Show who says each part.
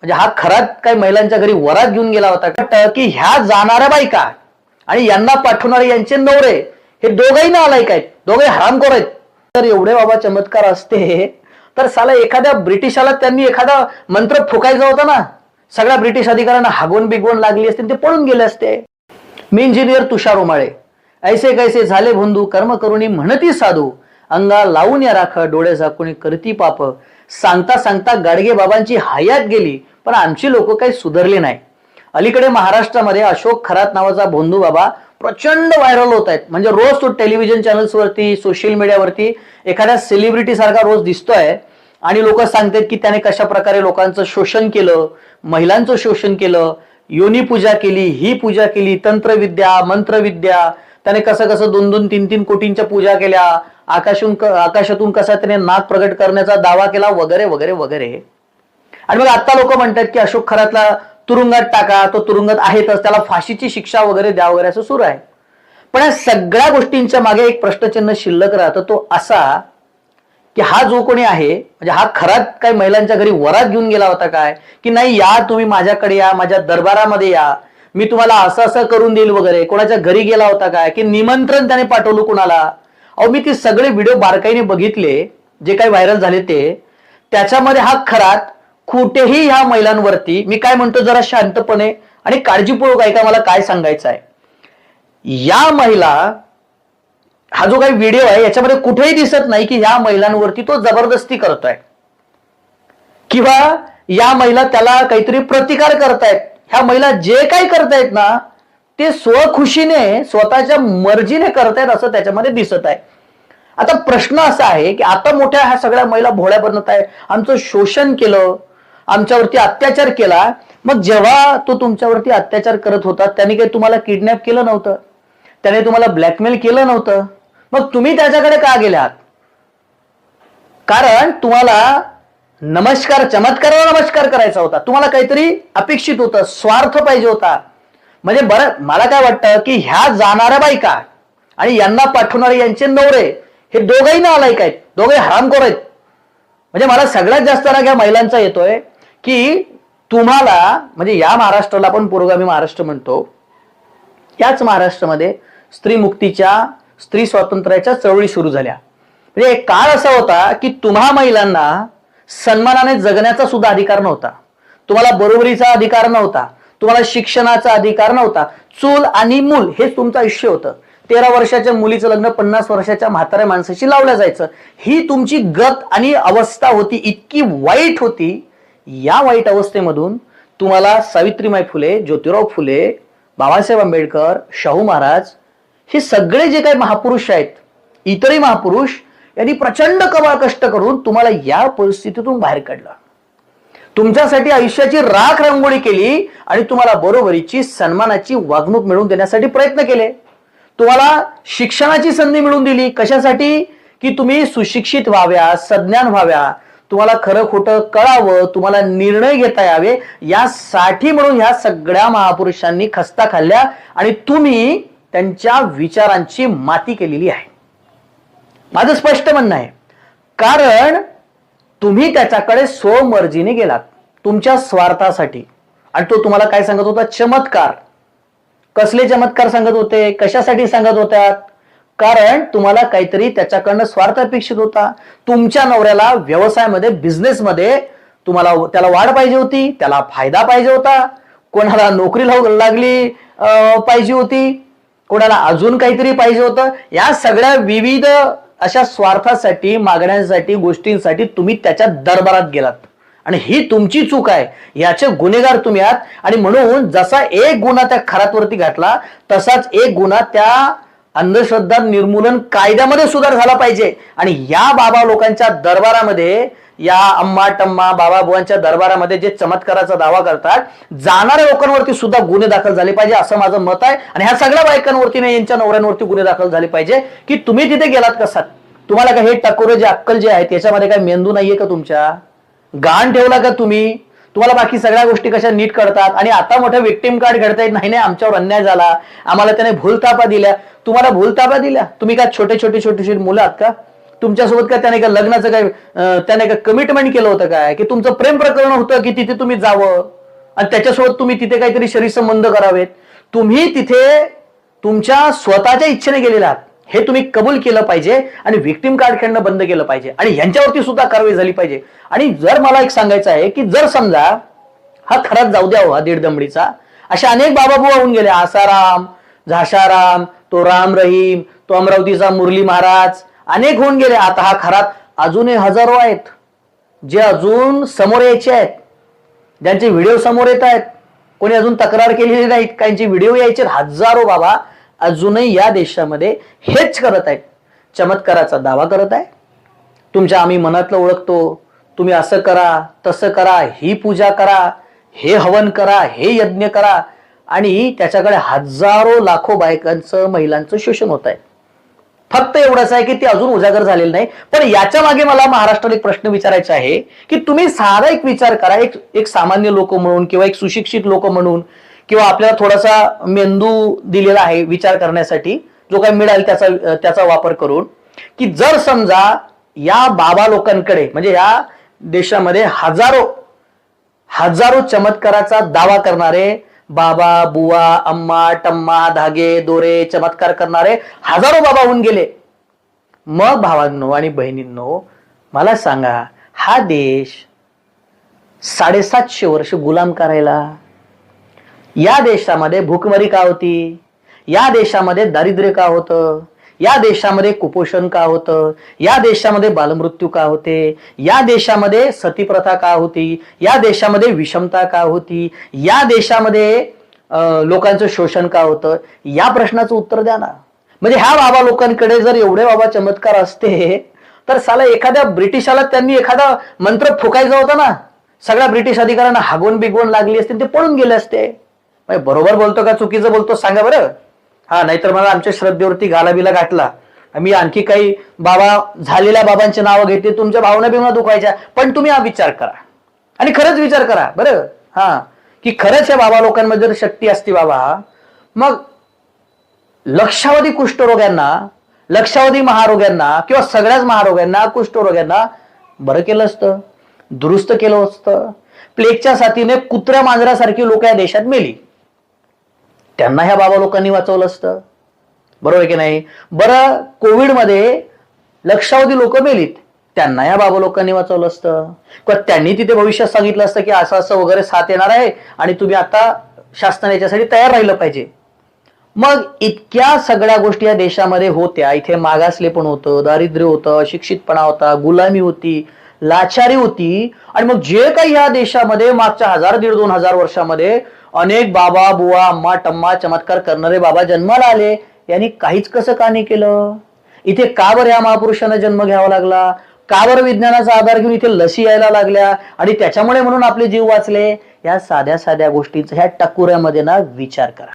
Speaker 1: म्हणजे हा खरात काही महिलांच्या घरी वरात घेऊन गेला होता का, की ह्या जाणाऱ्या बायका आणि यांना पाठवणारे यांचे नवरे हे दोघंही नालायक आहेत, दोघे हरामखोर आहेत. तर एवढे बाबा चमत्कार असते तर साला एखाद्या ब्रिटिशाला त्यांनी एखादा मंत्र फुकायचा होता ना, सगळ्या ब्रिटिश अधिकाऱ्यांना हागवून बिगवून लागली असते, ते पळून गेले असते. मी इंजिनियर तुषार उमाळे. ऐसे कैसे झाले भोंदू, कर्म करुणी म्हणती साधू, अंगा लावून या राख, डोळे झाकून करती पाप. सांगता सांगता गाडगे बाबांची हयात गेली, पण आमची लोक काही सुधारली नाही. अलीकडे महाराष्ट्रामध्ये अशोक खरात नावाचा भोंदू बाबा प्रचंड व्हायरल होत आहेत. म्हणजे रोज तो टेलिव्हिजन चॅनल्सवरती, सोशल मीडियावरती एखाद्या सेलिब्रिटी सारखा रोज दिसतोय आणि लोक सांगतात की त्याने कशा प्रकारे लोकांचं शोषण केलं, महिलांचं शोषण केलं, योनी पूजा केली, ही पूजा केली, तंत्रविद्या, मंत्रविद्या, त्याने कसं कसं 2-2, 3-3 कोटींच्या पूजा केल्या, आकाशातून कसा त्याने नाग प्रगट करण्याचा दावा केला, वगैरे वगैरे वगैरे. आणि मग आता लोक म्हणतात की अशोक खरातला तुरुंगात टाका, तो तुरुंगात आहेतच, त्याला फाशीची शिक्षा वगैरे द्या वगैरे असं सुरू आहे. पण या सगळ्या गोष्टींच्या मागे एक प्रश्नचिन्ह शिल्लक राहतं, तो असा की हा जो कोणी आहे, म्हणजे हा खरात काही महिलांच्या घरी वरात घेऊन गेला होता काय, की नाही या तुम्ही माझ्याकडे या, माझ्या दरबारामध्ये या, मी तुम्हाला असं असं करून देईल वगैरे, कोणाच्या घरी गेला होता काय, की निमंत्रण त्याने पाठवलं कुणाला. अहो मी ते सगळे व्हिडिओ बारकाईने बघितले जे काही व्हायरल झाले ते, त्याच्यामध्ये हा खरात कुठेही ह्या महिलांवरती, मी काय म्हणतो जरा शांतपणे आणि काळजीपूर्वक ऐका मला काय सांगायचं आहे. या महिला, हा जो काही व्हिडिओ आहे याच्यामध्ये कुठेही दिसत नाही की या महिलांवरती तो जबरदस्ती करतोय किंवा या महिला त्याला काहीतरी प्रतिकार करतायत. ह्या महिला जे काही करतायत ना ते स्वखुशीने, स्वतःच्या मर्जीने करतायत असं त्याच्यामध्ये दिसत आहे. आता प्रश्न असा आहे की आता मोठ्या ह्या सगळ्या महिला भोळ्या बनत आहे, आमचं शोषण केलं, आमच्यावरती अत्याचार केला. मग जेव्हा तो तुमच्यावरती अत्याचार करत होता त्याने काही तुम्हाला किडनॅप केलं नव्हतं, त्याने तुम्हाला ब्लॅकमेल केलं नव्हतं, मग तुम्ही त्याच्याकडे का गेलात? कारण तुम्हाला चमत्काराला नमस्कार करायचा होता, तुम्हाला काहीतरी अपेक्षित होतं, स्वार्थ पाहिजे होता. म्हणजे बरं मला काय वाटतं की ह्या जाणाऱ्या बायका आणि यांना पाठवणारे यांचे नवरे हे दोघंही नालायक आहेत, दोघे हरामखोर आहेत. म्हणजे मला सगळ्यात जास्त राग या महिलांचा येतोय की तुम्हाला, म्हणजे या महाराष्ट्राला आपण पुरोगामी महाराष्ट्र म्हणतो, याच महाराष्ट्रामध्ये स्त्री मुक्तीच्या, स्त्री स्वातंत्र्याच्या चळवळी सुरू झाल्या. म्हणजे एक काळ असा होता की तुम्हा महिलांना सन्मानाने जगण्याचा सुद्धा अधिकार नव्हता, तुम्हाला बरोबरीचा अधिकार नव्हता, तुम्हाला शिक्षणाचा अधिकार नव्हता. चूल आणि मूल हेच तुमचं आयुष्य होतं. 13 वर्षाच्या मुलीचं लग्न 50 वर्षाच्या म्हाताऱ्या माणसाशी लावलं जायचं. ही तुमची गत आणि अवस्था होती, इतकी वाईट होती. या वाईट अवस्थेमधून तुम्हाला सावित्रीबाई फुले, ज्योतिराव फुले, बाबासाहेब आंबेडकर, शाहू महाराज, हे सगळे जे काही महापुरुष आहेत, इतरही महापुरुष, यांनी प्रचंड कमाल कष्ट करून तुम्हाला या परिस्थितीतून बाहेर काढलं, तुमच्यासाठी आयुष्याची राख रांगोळी केली आणि तुम्हाला बरोबरीची, सन्मानाची वागणूक मिळवून देण्यासाठी प्रयत्न केले. तुम्हाला शिक्षणाची संधी मिळवून दिली. कशासाठी? की तुम्ही सुशिक्षित व्हाव्या, सज्ञान व्हाव्या, तुम्हाला खरं खोटं कळावं, तुम्हाला निर्णय घेता यावे, यासाठी म्हणून ह्या सगळ्या महापुरुषांनी खस्ता खाल्ल्या आणि तुम्ही त्यांच्या विचारांची माती केलेली आहे. माझं स्पष्ट म्हणणं आहे, कारण तुम्ही त्याच्याकडे स्वमर्जीने गेलात तुमच्या स्वार्थासाठी. आणि तो तुम्हाला काय सांगत होता? चमत्कार. कसले चमत्कार सांगत होते? कशासाठी सांगत होत्या? कारण तुम्हाला काहीतरी त्याच्याकडनं स्वार्थ अपेक्षित होता. तुमच्या नवऱ्याला व्यवसायामध्ये, बिझनेसमध्ये तुम्हाला त्याला वाढ पाहिजे होती, त्याला फायदा पाहिजे होता, कोणाला नोकरी लागली पाहिजे होती, कोणाला अजून काहीतरी पाहिजे होतं. या सगळ्या विविध अशा स्वार्थासाठी, मागण्यांसाठी, गोष्टींसाठी तुम्ही त्याच्या दरबारात गेलात आणि ही तुमची चूक आहे. याचे गुन्हेगार तुम्ही आहात. आणि म्हणून जसा एक गुन्हा त्या खरातवरती घातला तसाच एक गुन्हा त्या अंधश्रद्धा निर्मूलन कायद्यामध्ये सुधार झाला पाहिजे. आणि या बाबा लोकांच्या दरबारामध्ये, या अम्मा टम्मा बाबा बुवांच्या दरबारामध्ये जे चमत्काराचा दावा करतात, जाणाऱ्या लोकांवरती सुद्धा गुन्हे दाखल झाले पाहिजे असं माझं मत आहे. आणि ह्या सगळ्या बायकांवरती नाही, यांच्या नवऱ्यांवरती गुन्हे दाखल झाले पाहिजे. की तुम्ही तिथे गेलात कसा? तुम्हाला का हे टकोरे जे अक्कल जे आहे त्याच्यामध्ये काय मेंदू नाहीये का? तुमच्या गाण ठेवला का तुम्ही? तुम्हाला बाकी सगळ्या गोष्टी कशा नीट करतात. आणि आता मोठं विक्टिम कार्ड घडतायत, नाही नाही आमच्यावर अन्याय झाला, आम्हाला त्याने भूलथापा दिल्या. तुम्हाला भूलथापा दिल्या? तुम्ही काय छोटे छोटे मुलं आहात का? तुमच्यासोबत काय त्याने का लग्नाचं काय त्याने का कमिटमेंट केलं होतं काय, की तुमचं प्रेम प्रकरण होतं की तिथे तुम्ही जावं आणि त्याच्यासोबत तुम्ही तिथे काहीतरी शरीर संबंध करावेत? तुम्ही तिथे तुमच्या स्वतःच्या इच्छेने गेलेला आहात, हे तुम्ही कबूल केलं पाहिजे आणि व्हिक्टिम कार्ड खेळणं बंद केलं पाहिजे आणि ह्यांच्यावरती सुद्धा कारवाई झाली पाहिजे. आणि जर मला एक सांगायचं आहे की जर समजा हा खराच जाऊ द्या हा दीड दमडीचा, अशा अनेक बाबाबुवा होऊन गेले, आसाराम, झाशाराम, तो राम रहीम, तो अमरावतीचा मुरली महाराज, अनेक होऊन गेले. आता हा खरात अजूनही हजारो आहेत जे अजून समोर यायचे आहेत, ज्यांचे व्हिडिओ समोर येत आहेत. कोणी अजून तक्रार केलेली नाहीत, काहींचे व्हिडिओ यायचे. हजारो बाबा अजूनही या देशामध्ये हेच करत आहेत, चमत्काराचा दावा करत आहे. तुमच्या आम्ही मनातलं ओळखतो, तुम्ही असं करा तसं करा, ही पूजा करा, हे हवन करा, हे यज्ञ करा, आणि त्याच्याकडे हजारो लाखो बायकांचं महिलांचं शोषण होत आहे. फक्त एवढंच आहे की ते अजून उजागर झालेलं नाही. पण याच्या मागे मला महाराष्ट्राला एक प्रश्न विचारायचा आहे की तुम्ही साधा एक विचार करा, एक सामान्य लोक म्हणून किंवा एक सुशिक्षित लोक म्हणून, किंवा आपल्याला थोडासा मेंदू दिलेला आहे विचार करण्यासाठी, जो काही मिळाल त्याचा वापर करून, की जर समजा या बाबा लोकांकडे म्हणजे या देशामध्ये हजारो चमत्काराचा दावा करणारे बाबा, बुवा, अम्मा, टम्मा, धागे, दोरे, चमत्कार करणारे हजारो बाबा होऊन गेले, मग भावांनो आणि बहिणींनो मला सांगा, हा देश 750 वर्ष गुलाम करायला? या देशामध्ये भूकमरी का होती? या देशामध्ये दारिद्र्य का होतं? या देशामध्ये कुपोषण का होतं? या देशामध्ये बालमृत्यू का होते? या देशामध्ये सतीप्रथा का होती? या देशामध्ये विषमता का होती? या देशामध्ये लोकांचं शोषण का होतं? या प्रश्नाचं उत्तर द्या ना. म्हणजे ह्या बाबा लोकांकडे जर एवढे बाबा चमत्कार असते तर साला एखाद्या ब्रिटिशाला त्यांनी एखादा मंत्र फुकायचा होता ना, सगळ्या ब्रिटिश अधिकाऱ्यांना हागवून बिगवून लागली असते, ते पळून गेले असते. बरोबर बोलतो का चुकीचं बोलतो सांगा बरं. हा, नाहीतर मला आमच्या श्रद्धेवरती घालाबिला गाठला, मी आणखी काही बाबा झालेल्या बाबांचे नावं घेते, तुमच्या भावना बिवना दुखायच्या. पण तुम्ही हा विचार करा आणि खरंच विचार करा बरं, हा, की खरंच या बाबा लोकांमध्ये जर शक्ती असती बाबा, मग लक्षावधी कुष्ठरोग्यांना, लक्षावधी महारोग्यांना किंवा सगळ्याच महारोग्यांना, कुष्ठरोग्यांना बरं केलं असतं, दुरुस्त केलं असतं. प्लेगच्या साथीने कुत्र्या मांजरासारखी लोक या देशात मेली, त्यांना ह्या बाबा लोकांनी वाचवलं असतं, बरोबर की नाही? बरं, कोविडमध्ये लक्षावधी लोक मेलीत, त्यांना ह्या बाबा लोकांनी वाचवलं असतं, किंवा त्यांनी तिथे भविष्यात सांगितलं असतं की असं असं वगैरे साथ येणार आहे आणि तुम्ही आता शासनाने याच्यासाठी तयार राहिलं पाहिजे. मग इतक्या सगळ्या गोष्टी या देशामध्ये होत्या. इथे मागासले पण होतं, दारिद्र्य होतं, अशिक्षितपणा होता, गुलामी होती, लाचारी होती. आणि मग जे काही या देशामध्ये मागच्या 1000-1500 वर्षामध्ये अनेक बाबा, बुवा, अम्मा, टम्मा, चमत्कार करणारे बाबा जन्माला आले, यांनी काहीच कसं का नाही केलं? इथे का बरं या महापुरुषांना जन्म घ्यावा लागला? का बरं विज्ञानाचा आधार घेऊन इथे लसी यायला लागल्या आणि त्याच्यामुळे म्हणून आपले जीव वाचले? या साध्या साध्या गोष्टींचा ह्या टकुऱ्यामध्ये ना विचार करा.